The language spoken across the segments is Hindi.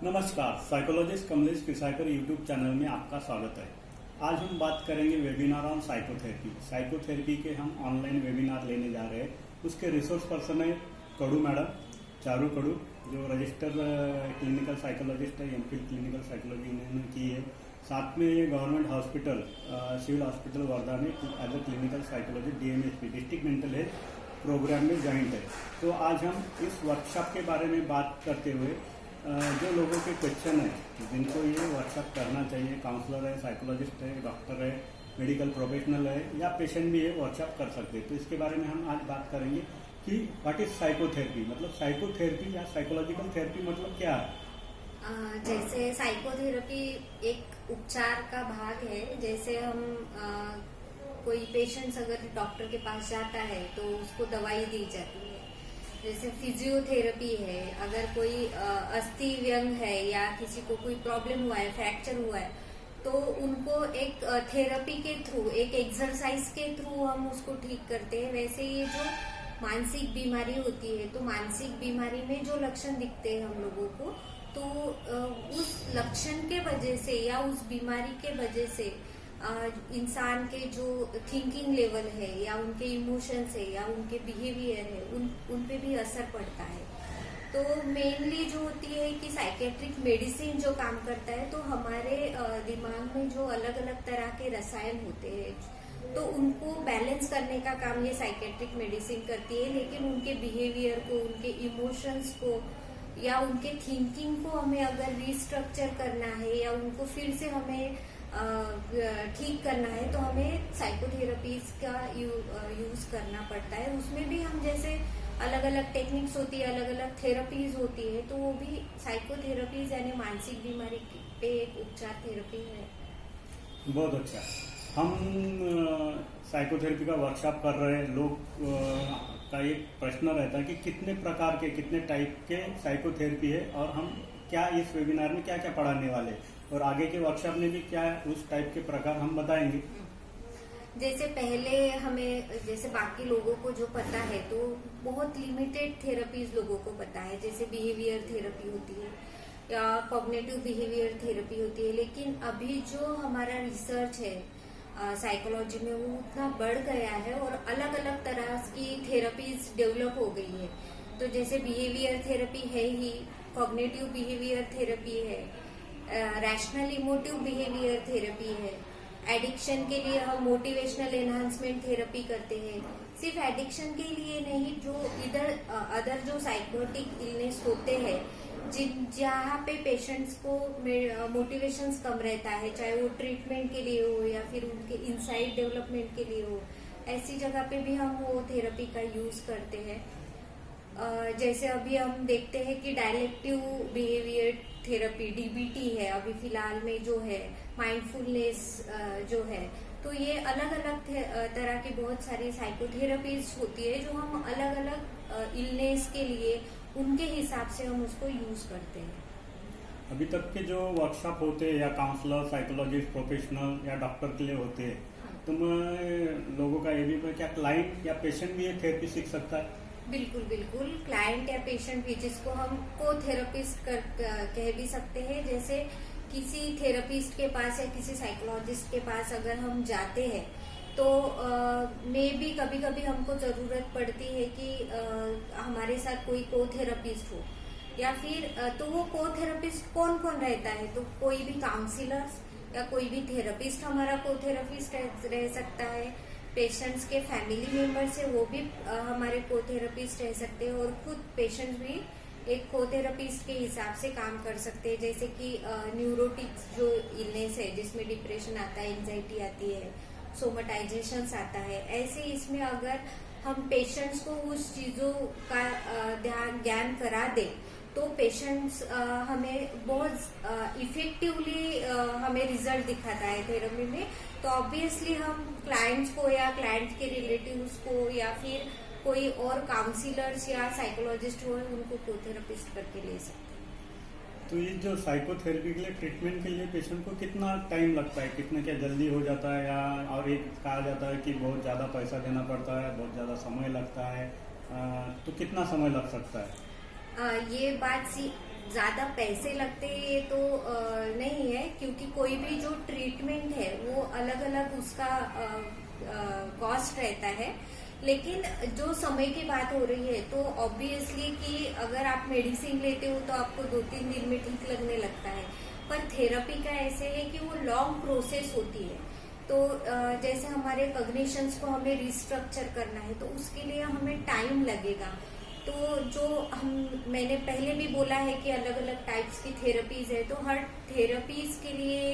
नमस्कार, साइकोलॉजिस्ट कमलेश पिसाकर यूट्यूब चैनल में आपका स्वागत है। आज हम बात करेंगे वेबिनार ऑन साइकोथेरेपी। साइकोथेरेपी के हम ऑनलाइन वेबिनार लेने जा रहे हैं। उसके रिसोर्स पर्सन है कड़ू मैडम, चारू कड़ू, जो रजिस्टर क्लिनिकल साइकोलॉजिस्ट है, एमफिल क्लिनिकल साइकोलॉजी इन्होंने की है। साथ में ये government hospital civil hospital Wardha में as a clinical psychology DMHP district mental health programme में ज्वाइंट है। तो आज हम इस वर्कशॉप के बारे में बात करते हुए जो लोगों के क्वेश्चन है, जिनको ये वर्कशॉप करना चाहिए, काउंसलर है, साइकोलॉजिस्ट है, डॉक्टर है, मेडिकल प्रोफेशनल है या पेशेंट भी है, वर्कशॉप कर सकते हैं। तो इसके बारे में हम आज बात करेंगे कि व्हाट इज साइकोथेरेपी, मतलब साइकोथेरेपी या साइकोलॉजिकल थेरेपी मतलब क्या है। जैसे साइकोथेरेपी एक उपचार का भाग है। जैसे हम कोई पेशेंट्स अगर डॉक्टर के पास जाता है तो उसको दवाई दी जाती है। जैसे फिजियोथेरेपी है, अगर कोई अस्थि व्यंग है या किसी को कोई प्रॉब्लम हुआ है, फ्रैक्चर हुआ है, तो उनको एक थेरेपी के थ्रू, एक एक्सरसाइज के थ्रू हम उसको ठीक करते हैं। वैसे ये जो मानसिक बीमारी होती है, तो मानसिक बीमारी में जो लक्षण दिखते हैं हम लोगों को, तो उस लक्षण के वजह से या उस बीमारी के वजह से इंसान के जो थिंकिंग लेवल है या उनके इमोशंस है या उनके बिहेवियर है, उन पे भी असर पड़ता है। तो मेनली जो होती है कि साइकेट्रिक मेडिसिन जो काम करता है, तो हमारे दिमाग में जो अलग अलग तरह के रसायन होते हैं, तो उनको बैलेंस करने का काम ये साइकेट्रिक मेडिसिन करती है। लेकिन उनके बिहेवियर को, उनके इमोशंस को या उनके थिंकिंग को हमें अगर रिस्ट्रक्चर करना है या उनको फिर से हमें ठीक करना है, तो हमें साइकोथेरेपीज का यूज करना पड़ता है। उसमें भी हम जैसे अलग अलग टेक्निक्स होती है, अलग अलग थेरेपीज होती है, तो वो भी साइकोथेरेपीज यानी मानसिक बीमारी पे एक उपचार थेरेपी है। बहुत अच्छा। हम साइकोथेरेपी का वर्कशॉप कर रहे हैं। लोग का एक प्रश्न रहता है कि कितने प्रकार के, कितने टाइप के साइकोथेरेपी है और हम क्या इस वेबिनार में क्या क्या पढ़ाने वाले, और आगे के वर्कशॉप में भी क्या उस टाइप के प्रकार हम बताएंगे। जैसे पहले हमें, जैसे बाकी लोगों को जो पता है, तो बहुत लिमिटेड थेरेपीज लोगों को पता है। जैसे बिहेवियर थेरेपी होती है या कॉग्निटिव बिहेवियर थेरेपी होती है। लेकिन अभी जो हमारा रिसर्च है साइकोलॉजी में, वो उतना बढ़ गया है और अलग अलग तरह की थेरेपीज डेवलप हो गई है। तो जैसे बिहेवियर थेरेपी है ही, कॉग्निटिव बिहेवियर थेरेपी है, रैशनल इमोटिव बिहेवियर थेरेपी है। एडिक्शन के लिए हम मोटिवेशनल एनहांसमेंट थेरेपी करते हैं। सिर्फ एडिक्शन के लिए नहीं, जो इधर अदर जो साइकोटिक इलनेस होते हैं, जहाँ पे पेशेंट्स को मोटिवेशंस कम रहता है, चाहे वो ट्रीटमेंट के लिए हो या फिर उनके इनसाइड डेवलपमेंट के लिए हो, ऐसी जगह पे भी हम वो थेरेपी का यूज करते हैं। जैसे अभी हम देखते हैं कि डायलेक्टिव बिहेवियर थेरेपी DBT है अभी फिलहाल में जो है, माइंडफुलनेस जो है, तो ये अलग अलग तरह की बहुत सारी साइकोथेरेपीज होती है जो हम अलग अलग इलनेस के लिए उनके हिसाब से हम उसको यूज करते हैं। अभी तक के जो वर्कशॉप होते हैं या काउंसलर, साइकोलॉजिस्ट, प्रोफेशनल या डॉक्टर के लिए होते हैं, तो मैं लोगों का ये भी, क्या क्लाइंट या पेशेंट भी ये थेरेपी सीख सकता है? बिल्कुल बिल्कुल, क्लाइंट या पेशेंट भी, जिसको हम को थेरेपिस्ट कह भी सकते हैं। जैसे किसी थेरेपिस्ट के पास या किसी साइकोलॉजिस्ट के पास अगर हम जाते हैं, तो मे भी कभी कभी हमको जरूरत पड़ती है कि हमारे साथ कोई को थेरेपिस्ट हो, या फिर तो वो को थेरेपिस्ट कौन कौन रहता है, तो कोई भी काउंसलर्स या कोई भी थेरेपिस्ट हमारा को थेरेपिस्ट रह सकता है। पेशेंट्स के फैमिली मेंबर्स है, वो भी हमारे को थेरेपिस्ट रह सकते हैं, और खुद पेशेंट्स भी एक को थेरेपिस्ट के हिसाब से काम कर सकते हैं। जैसे कि न्यूरोटिक्स जो इलनेस है, जिसमें डिप्रेशन आता है, एंजाइटी आती है, सोमेटाइजेशन आता है, ऐसे इसमें अगर हम पेशेंट्स को उस चीजों का ज्ञान करा दे, तो पेशेंट्स हमें बहुत इफेक्टिवली हमें रिजल्ट दिखाता है थेरेपी में। तो ऑब्वियसली हम क्लाइंट्स को या क्लाइंट के रिलेटिव्स को या फिर कोई और काउंसलर्स या साइकोलॉजिस्ट हो, उनको को थेरेपिस्ट करके ले सकते हैं। तो ये जो साइकोथेरेपी के लिए, ट्रीटमेंट के लिए पेशेंट को कितना टाइम लगता है, कितना क्या जल्दी हो जाता है, या और एक कहा जाता है कि बहुत ज्यादा पैसा देना पड़ता है, बहुत ज्यादा समय लगता है, तो कितना समय लग सकता है? ये बात ज्यादा पैसे लगते ये तो नहीं है, क्योंकि कोई भी जो ट्रीटमेंट है वो अलग अलग उसका कॉस्ट रहता है। लेकिन जो समय की बात हो रही है तो ऑब्वियसली कि अगर आप मेडिसिन लेते हो तो आपको 2-3 दिन में ठीक लगने लगता है, पर थेरेपी का ऐसे है कि वो लॉन्ग प्रोसेस होती है। तो जैसे हमारे कॉग्निशंस को हमें रिस्ट्रक्चर करना है तो उसके लिए हमें टाइम लगेगा। तो जो मैंने पहले भी बोला है कि अलग अलग टाइप्स की थेरेपीज है, तो हर थेरेपीज के लिए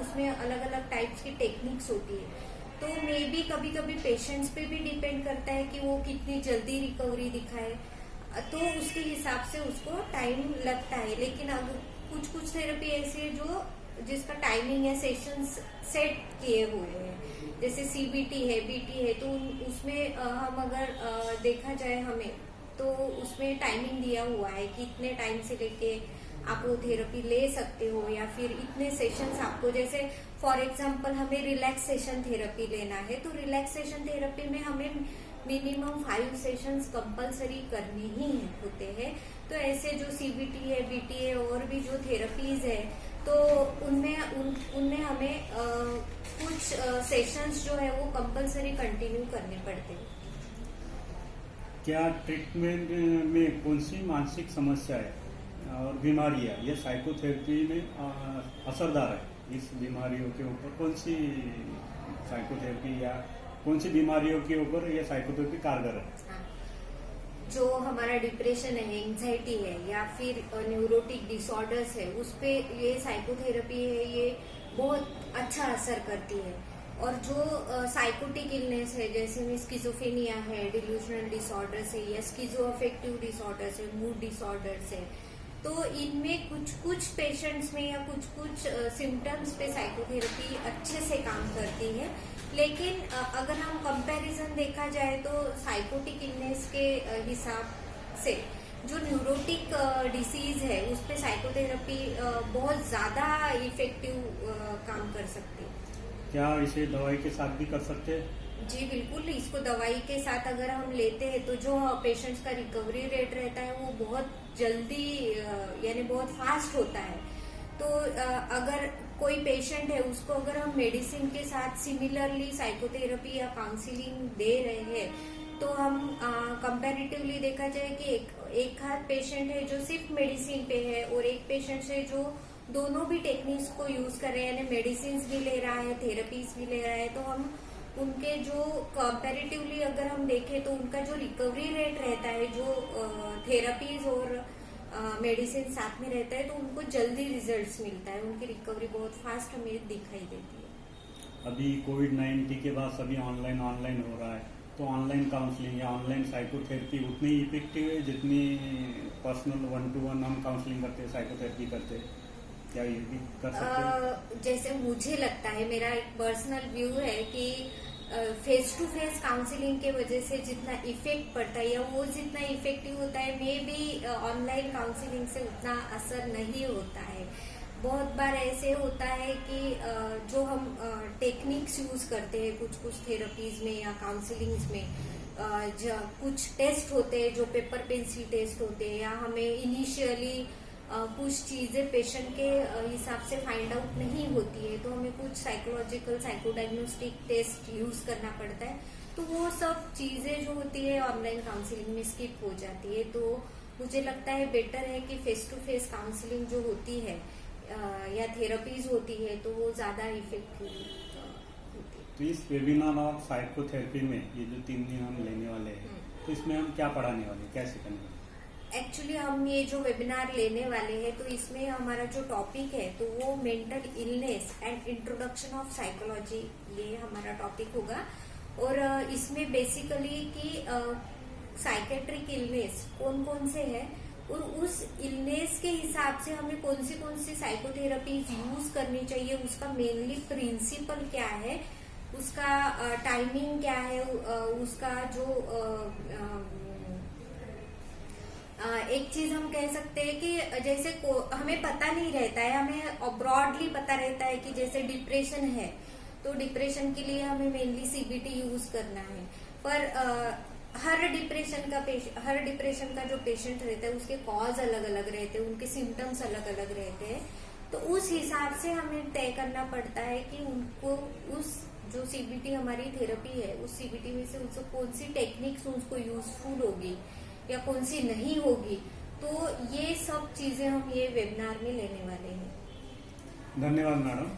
उसमें अलग अलग टाइप्स की टेक्निक्स होती है। तो मे बी कभी कभी पेशेंट्स पे भी डिपेंड करता है कि वो कितनी जल्दी रिकवरी दिखाए, तो उसके हिसाब से उसको टाइम लगता है। लेकिन अब कुछ कुछ थेरेपी ऐसी है जो जिसका टाइमिंग है, सेशंस सेट किए हुए हैं, जैसे सीबीटी है, बीटी है, तो उसमें हम अगर देखा जाए हमें तो उसमें टाइमिंग दिया हुआ है कि इतने टाइम से लेके आप वो थेरेपी ले सकते हो, या फिर इतने सेशंस आपको, जैसे फॉर एग्जांपल हमें रिलैक्सेशन थेरेपी लेना है तो रिलैक्सेशन थेरेपी में हमें मिनिमम 5 सेशंस कंपलसरी करने ही होते हैं। तो ऐसे जो सीबीटी है, बीटी है और भी जो थेरेपीज है तो उनमें हमें कुछ सेशंस जो है वो कंपलसरी कंटिन्यू करने पड़ते हैं। क्या ट्रीटमेंट में कौन सी मानसिक समस्या है और बीमारियां ये साइकोथेरेपी में असरदार है? इस बीमारियों के ऊपर कौन सी साइकोथेरेपी या कौन सी बीमारियों के ऊपर ये साइकोथेरेपी कारगर है? जो हमारा डिप्रेशन है, एंजाइटी है या फिर न्यूरोटिक डिसऑर्डर्स है, उस पे ये साइकोथेरेपी है ये बहुत अच्छा असर करती है। और जो साइकोटिक इलनेस है, जैसे में स्किजोफेनिया है, डिल्यूजनल डिसऑर्डर्स है या स्किजोअफेक्टिव डिसऑर्डर्स है, मूड डिसऑर्डर्स है, तो इनमें कुछ कुछ पेशेंट्स में या कुछ कुछ सिम्टम्स पे साइकोथेरेपी अच्छे से काम करती है। लेकिन अगर हम कंपैरिजन देखा जाए तो साइकोटिक इलनेस के हिसाब से जो न्यूरोटिक डिसीज है उस पे साइकोथेरेपी बहुत ज्यादा इफेक्टिव काम कर सकती है। क्या इसे दवाई के साथ भी कर सकते हैं? जी बिल्कुल, इसको दवाई के साथ अगर हम लेते हैं तो जो पेशेंट्स का रिकवरी रेट रहता है वो बहुत जल्दी यानी बहुत फास्ट होता है। तो अगर कोई पेशेंट है उसको अगर हम मेडिसिन के साथ सिमिलरली साइकोथेरेपी या काउंसलिंग दे रहे हैं तो हम कंपैरेटिवली देखा जाए कि एक हाथ पेशेंट है जो सिर्फ मेडिसिन पे है और एक पेशेंट है जो दोनों भी टेक्निक्स को यूज कर रहे हैं, यानी मेडिसिन भी ले रहा है, थेरेपीज भी ले रहा है, तो हम उनके जो कंपैरेटिवली अगर हम देखें तो उनका जो रिकवरी रेट रहता है, जो थेरेपीज और मेडिसिन साथ में रहता है, तो उनको जल्दी रिजल्ट्स मिलता है, उनकी रिकवरी बहुत फास्ट हमें दिखाई देती है। अभी कोविड-19 के बाद सभी ऑनलाइन हो रहा है, तो ऑनलाइन काउंसलिंग या ऑनलाइन साइकोथेरेपी उतनी इफेक्टिव है जितनी पर्सनल 1-to-1 हम काउंसलिंग करते हैं, साइकोथेरेपी करते हैं? क्या ये भी कर सकते हैं? जैसे मुझे लगता है, मेरा एक पर्सनल व्यू है कि फेस टू फेस काउंसलिंग के वजह से जितना इफेक्ट पड़ता है या वो जितना इफेक्टिव होता है, मे बी ऑनलाइन काउंसलिंग से उतना असर नहीं होता है। बहुत बार ऐसे होता है कि जो हम टेक्निक्स यूज करते हैं कुछ कुछ थेरेपीज में या काउंसलिंग्स में, कुछ टेस्ट होते हैं जो पेपर पेंसिल टेस्ट होते हैं, या हमें इनिशियली कुछ चीजें पेशेंट के हिसाब से फाइंड आउट नहीं होती है, तो हमें कुछ साइकोलॉजिकल साइकोडायग्नोस्टिक टेस्ट यूज करना पड़ता है, तो वो सब चीजें जो होती है ऑनलाइन काउंसलिंग में स्किप हो जाती है। तो मुझे लगता है बेटर है कि फेस टू फेस काउंसलिंग जो होती है या थेरेपीज होती है तो वो ज्यादा इफेक्टिव होती है। तो इस वेबिनार और साइकोथेरेपी में ये जो 3 दिन हम लेने वाले हैं, तो इसमें हम क्या पढ़ाने वाले हैं, कैसे करने वाले? एक्चुअली हम ये जो वेबिनार लेने वाले हैं तो इसमें हमारा जो टॉपिक है तो वो mental illness and introduction of psychology, ये हमारा टॉपिक होगा। और इसमें बेसिकली कि साइकेट्रिक इलनेस कौन कौन से है और उस इलनेस के हिसाब से हमें कौन सी साइकोथेरेपीज यूज करनी चाहिए, उसका मेनली प्रिंसिपल क्या है, उसका टाइमिंग क्या है, उसका जो एक चीज हम कह सकते हैं कि जैसे हमें पता नहीं रहता है, हमें ब्रॉडली पता रहता है कि जैसे डिप्रेशन है तो डिप्रेशन के लिए हमें मेनली सीबीटी यूज करना है, पर हर डिप्रेशन का जो पेशेंट रहता है उसके कॉज अलग अलग रहते हैं, उनके सिम्टम्स अलग अलग रहते हैं। तो उस हिसाब से हमें तय करना पड़ता है कि उनको उस जो सीबीटी हमारी थेरेपी है उस सीबीटी में से उसको कौन सी टेक्निक्स उनको यूजफुल होगी या कौन सी नहीं होगी। तो ये सब चीजें हम ये वेबिनार में लेने वाले हैं। धन्यवाद मैडम।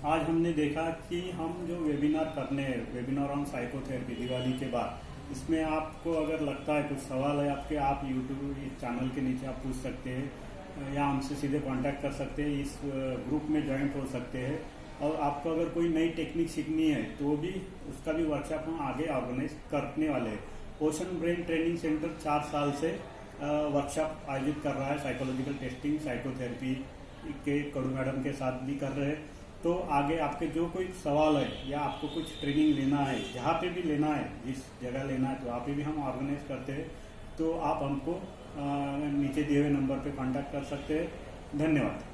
आज हमने देखा कि हम जो वेबिनार करने हैं, वेबिनार ऑन साइकोथेरेपी दिवाली के बाद, इसमें आपको अगर लगता है कुछ सवाल है आपके, आप यूट्यूब चैनल के नीचे आप पूछ सकते हैं या हमसे सीधे कांटेक्ट कर सकते हैं, इस ग्रुप में ज्वाइंट हो सकते हैं। और आपको अगर कोई नई टेक्निक सीखनी है तो भी उसका भी वर्कशॉप हम आगे ऑर्गेनाइज करने वाले हैं। ओशन ब्रेन ट्रेनिंग सेंटर 4 साल से वर्कशॉप आयोजित कर रहा है, साइकोलॉजिकल टेस्टिंग साइकोथेरेपी के कड़ू मैडम के साथ भी कर रहे हैं। तो आगे आपके जो कोई सवाल है या आपको कुछ ट्रेनिंग लेना है, जहाँ पे भी लेना है, जिस जगह लेना है, तो वहाँ पे भी हम ऑर्गेनाइज करते हैं। तो आप हमको नीचे दिए हुए नंबर पे कांटेक्ट कर सकते हैं। धन्यवाद।